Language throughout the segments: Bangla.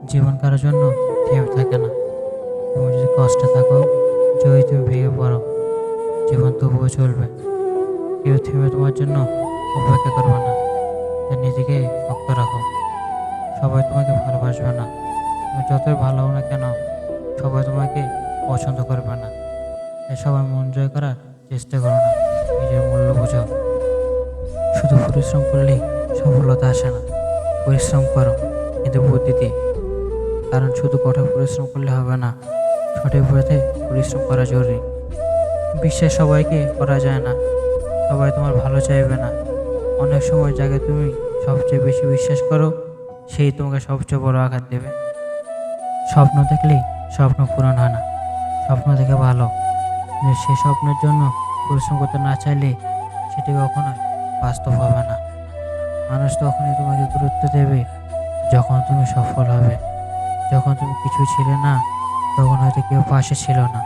জীবন কারোর জন্য থেমে থাকে না। তুমি যদি কষ্টে থাকো, যদি তুমি ভেঙে পড়ো, জীবন তবুও চলবে। কেউ থেমে তোমার জন্য অপেক্ষা করবে না। তাই নিজেকে শক্ত রাখো। সবাই তোমাকে ভালোবাসবে না। তুমি যতই ভালো হও না কেন, সবাই তোমাকে পছন্দ করবে না। তাই সবাই মন জয় করার চেষ্টা করো না। নিজের মূল্য বোঝো। শুধু পরিশ্রম করলেই সফলতা আসে না। পরিশ্রম করো, কিন্তু বুদ্ধি দিয়ে। কারণ শুধু কঠোর পরিশ্রম করলে হবে না, সঠিক পথে পরিশ্রম করা জরুরি। বিশ্বাস সবাইকে করা যায় না। সবাই তোমার ভালো চাইবে না। অনেক সময় যাকে তুমি সবচেয়ে বেশি বিশ্বাস করো, সেই তোমাকে সবচেয়ে বড় আঘাত দেবে। স্বপ্ন দেখলেই স্বপ্ন পূরণ হয় না। স্বপ্ন দেখে ভালো, কিন্তু সে স্বপ্নের জন্য পরিশ্রম করতে না চাইলে সেটি কখনোই বাস্তব হবে না। মানুষ তখনই তোমাকে গুরুত্ব দেবে যখন তুমি সফল হবে। যখন তুমি কিছু ছিলে না, তখন হয়তো কেউ পাশে ছিল না।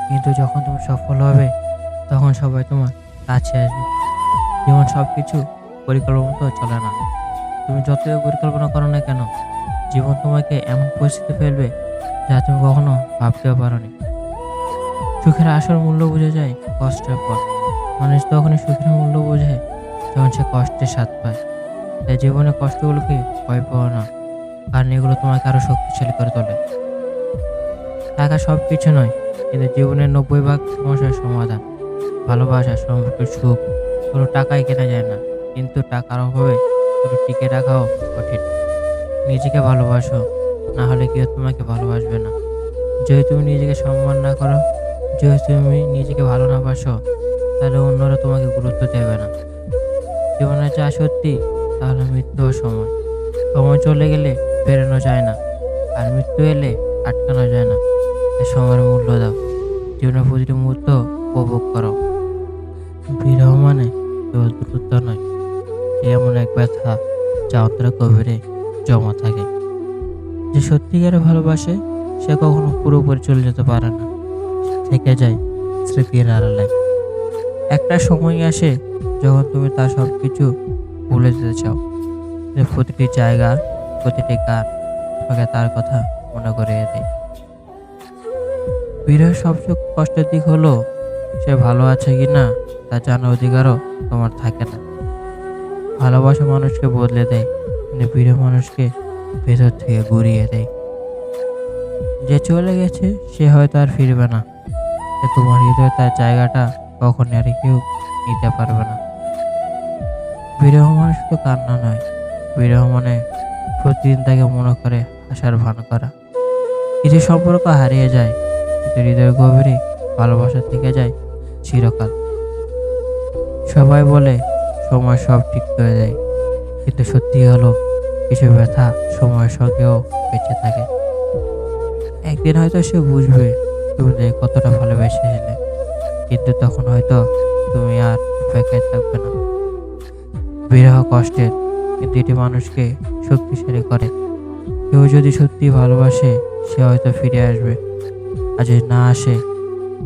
কিন্তু যখন তুমি সফল হবে, তখন সবাই তোমার কাছে আসবে। যেমন সব কিছু পরিকল্পনা মতো চলে না। তুমি যতই পরিকল্পনা করো না কেন, জীবন তোমাকে এমন পরিস্থিতি ফেলবে যা তুমি কখনো ভাবতেও পারোনি। সুখের আসল মূল্য বোঝা যায় কষ্টের পর। মানুষ তখনই সুখের মূল্য বোঝে যখন সে কষ্টের স্বাদ পায়। তাই জীবনে কষ্টগুলোকে ভয় পাও না, কারণ এগুলো তোমাকে আরো শক্তিশালী করে তোলে। টাকা সব কিছু নয়, কিন্তু জীবনের 90 ভাগ সমস্যার সমাধান। ভালোবাসা, সম্পর্কের সুখ কোনো টাকায় কেনা যায় না, কিন্তু টাকার অভাবে শুধু টিকে রাখাও কঠিন। নিজেকে ভালোবাসো, না হলে কেউ তোমাকে ভালোবাসবে না। যদি তুমি নিজেকে সম্মান না করো, যদি তুমি নিজেকে ভালো না বাসো, তাহলে অন্যরা তোমাকে গুরুত্ব দেবে না। জীবনে যা সত্যি, তাহলে মৃত্যুও সময়। সময় চলে গেলে ফেরানো যায় না, আর মৃত্যু এলে আটকানো যায় না। তাই সময়ের মূল্য দাও। জীবনের প্রতিটি মুহূর্ত উপভোগ করো। বিরহ মানে কেবল দূরত্ব নয়, এমন এক ব্যথা যা অন্তরে গভীরে জমা থাকে। যে সত্যিকারে ভালোবাসে, সে কখনো পুরোপুরি চলে যেতে পারে না। সে থেকে যায় স্মৃতির আড়ালে। একটা সময় আসে যখন তুমি তার সব কিছু ভুলে যেতে চাও। যে প্রতিটি জায়গা, প্রতিটি গান তোমাকে তার কথা মনে করিয়ে দেয়। বিরহের সবচেয়ে কষ্টের দিক হলো, সে ভালো আছে কিনা তা জানার অধিকারও তোমার থাকে না। ভালোবাসা মানুষকে বদলে দেয়, কিন্তু বিরহ মানুষকে ভেতর থেকে গুঁড়িয়ে দেয়। যে চলে গেছে সে হয়তো আর ফিরবে না, যে তোমার হৃদয়ে তার জায়গাটা কখনই আর কেউ নিতে পারবে না। বিরহ মানে শুধু কান্না নয়, বিরহ মানে প্রতিদিন তাকে মনে করে হাসার ভান করা। কিছু সম্পর্ক হারিয়ে যায়, কিন্তু হৃদয়ের গভীরে ভালোবাসা থেকে যায় চিরকাল। সবাই বলে সময় সব ঠিক করে দেয়, কিন্তু সত্যি হলো কিছু ব্যথা সময়ের সঙ্গেও বেঁচে থাকে। একদিন হয়তো সে বুঝবে তুমি তাকে কতটা ভালোবেসেছিলে, কিন্তু তখন হয়তো তুমি আর অপেক্ষায় থাকবে না। বিরহ কষ্টের, কিন্তু এটি মানুষকে শক্তিশালী করে। কেউ যদি সত্যি ভালোবাসে, সে হয়তো ফিরে আসবে। আর যদি না আসে,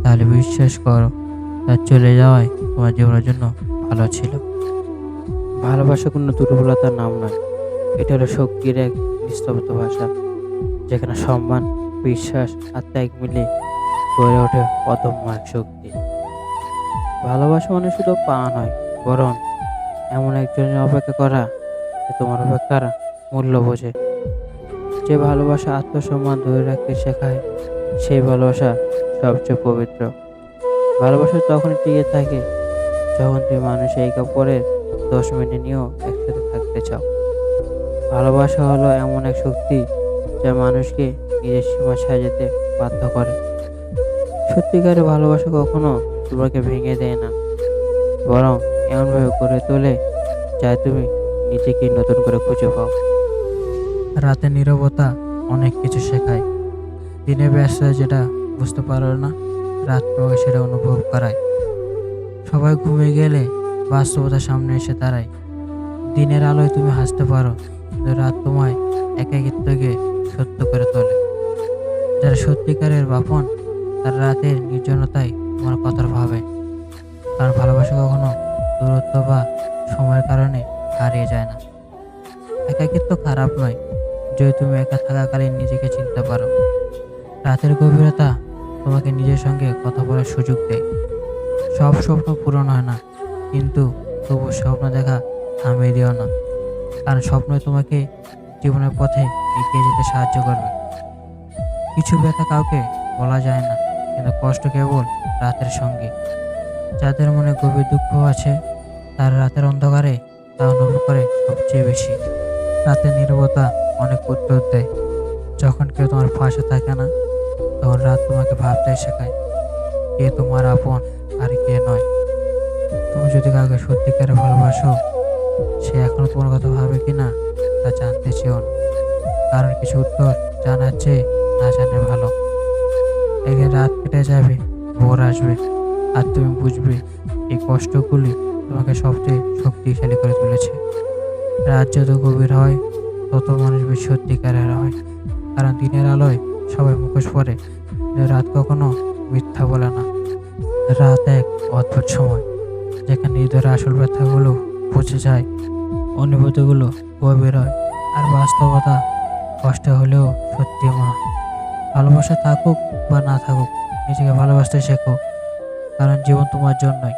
তাহলে বিশ্বাস করো, তার চলে যাওয়ায় তোমার জীবনের জন্য ভালো ছিল। ভালোবাসা কোনো দুর্বলতার নাম নয়, এটা হলো শক্তির এক নিস্তব্ধ ভাষা, যেখানে সম্মান, বিশ্বাস আর ত্যাগ মিলে গড়ে ওঠে অদম্য এক শক্তি। ভালোবাসা মানে শুধু পাওয়া নয়, বরং এমন একজনের অপেক্ষা করা যে তোমার অপেক্ষার মূল্য বোঝে। যে ভালোবাসা আত্মসম্মান ধরে রাখতে শেখায়, সেই ভালোবাসা সবচেয়ে পবিত্র। ভালোবাসা তখনই টিকে থাকে যখন তুমি মানুষের একে অপরের 10 মিনিট নিয়েও একসাথে থাকতে চাও। ভালোবাসা হলো এমন এক শক্তি যা মানুষকে নিজের সীমা সাজাতে বাধ্য করে। সত্যিকারের ভালোবাসা কখনো তোমাকে ভেঙে দেয় না, বরং এমনভাবে গড়ে তোলে যা তুমি নিজেকে নতুন করে খুঁজে পাও। রাতে নীরবতা অনেক কিছু শেখায়। দিনে ব্যস্ত যেটা বুঝতে পারো না, রাত তোমাকে সেটা অনুভব করায়। সবাই ঘুমিয়ে গেলে বাস্তবতার সামনে এসে দাঁড়ায়। দিনের আলোয় তুমি হাসতে পারো, কিন্তু রাত তোমায় একাকিত্বকে সত্য করে তোলে। যারা সত্যিকারের বাপন, তারা রাতের নির্জনতায় তোমার কথা ভাবে। কারণ ভালোবাসা কখনো দূরত্ব বা সময়ের কারণে হারিয়ে যায় না। একাকিত্ব খারাপ নয়, যদি তুমি একা থাকাকালীন নিজেকে চিনতে পারো। রাতের গভীরতা তোমাকে নিজের সঙ্গে কথা বলার সুযোগ দেয়। সব স্বপ্ন পূরণ হয় না, কিন্তু তবু স্বপ্ন দেখা থামিয়ে দিও না, কারণ স্বপ্ন তোমাকে জীবনের পথে এগিয়ে যেতে সাহায্য করবে। কিছু ব্যথা কাউকে বলা যায় না, কিন্তু কষ্ট কেবল রাতের সঙ্গী। যাদের মনে গভীর দুঃখ আছে, তারা রাতের অন্ধকারে তা অনুভব করে সবচেয়ে বেশি। রাতের নীরবতা অনেক উত্তর দেয়। যখন কেউ তোমার পাশে থাকে না, তখন রাত তোমাকে ভাবতে শেখায় কে তোমার আপন আর কে নয়। তুমি যদি কাউকে সত্যিকারে ভালোবাসো, সে এখনো তোমার কথা ভাবে কিনা তা জানতে চেও না, কারণ কিছু উত্তর জানার চেয়ে না জানে ভালো। একদিন রাত কেটে যাবে, ভোর আসবে, আর তুমি বুঝবে এই কষ্টগুলি তোমাকে সবচেয়ে শক্তিশালী করে তুলেছে। রাত যত গভীর হয়, তত মানুষ বেশি সত্যিকারের হয়, কারণ দিনের আলোয় সবাই মুখোশ পরে, কিন্তু রাত কখনো মিথ্যা বলে না। রাত এক অদ্ভুত সময়, যেখানে হৃদয়ের আসল ব্যথাগুলো পচে যায়, অনুভূতিগুলো গভীর হয়, আর বাস্তবতা কষ্ট হলেও সত্যি মনে হয়। ভালোবাসা থাকুক বা না থাকুক, নিজেকে ভালোবাসতে শেখো, কারণ জীবন তোমার জন্যই।